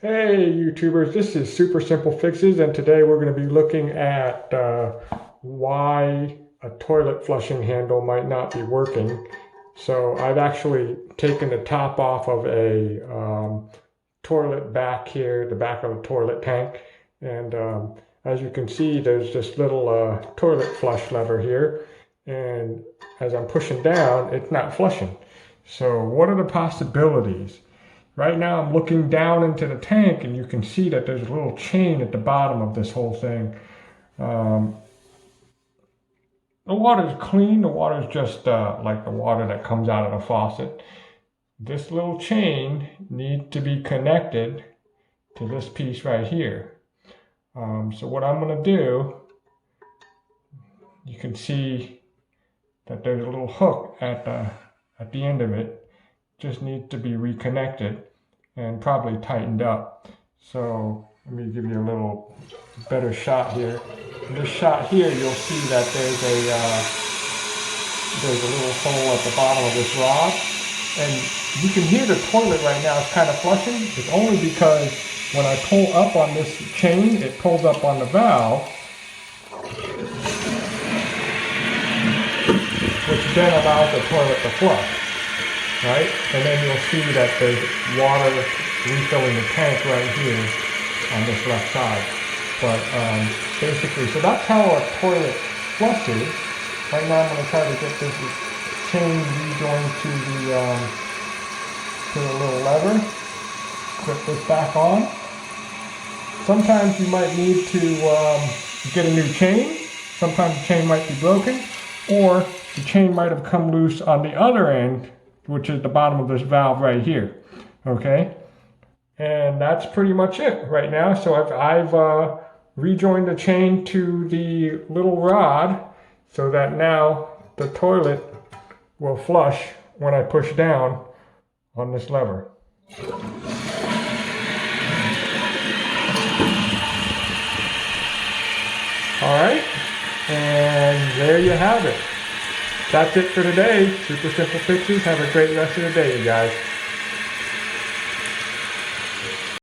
Hey YouTubers, this is Super Simple Fixes, and today we're going to be looking at why a toilet flushing handle might not be working. So I've actually taken the top off of a toilet back here, the back of a toilet tank, and as you can see there's this little toilet flush lever here, and as I'm pushing down it's not flushing. So what are the possibilities? Right now I'm looking down into the tank and you can see that there's a little chain at the bottom of this whole thing. Um, the water's clean. The water's just like the water that comes out of the faucet. This little chain needs to be connected to this piece right here. So what I'm going to do, you can see that there's a little hook at the end of it. Just needs to be reconnected and probably tightened up. So let me give you a little better shot here. In this shot here, you'll see that there's a little hole at the bottom of this rod, and you can hear the toilet right now is kind of flushing. It's only because when I pull up on this chain, it pulls up on the valve, which then allows the toilet to flush. Right? And then you'll see that there's water refilling the tank right here on this left side. But basically, so that's how a toilet flushes. Right now I'm going to try to get this chain rejoined to the little lever. Clip this back on. Sometimes you might need to get a new chain. Sometimes the chain might be broken, or the chain might have come loose on the other end, which is the bottom of this valve right here. Okay, and that's pretty much it right now. So I've rejoined the chain to the little rod so that now the toilet will flush when I push down on this lever. All right, and there you have it. That's it for today. Super Simple Fixes. Have a great rest of the day, you guys.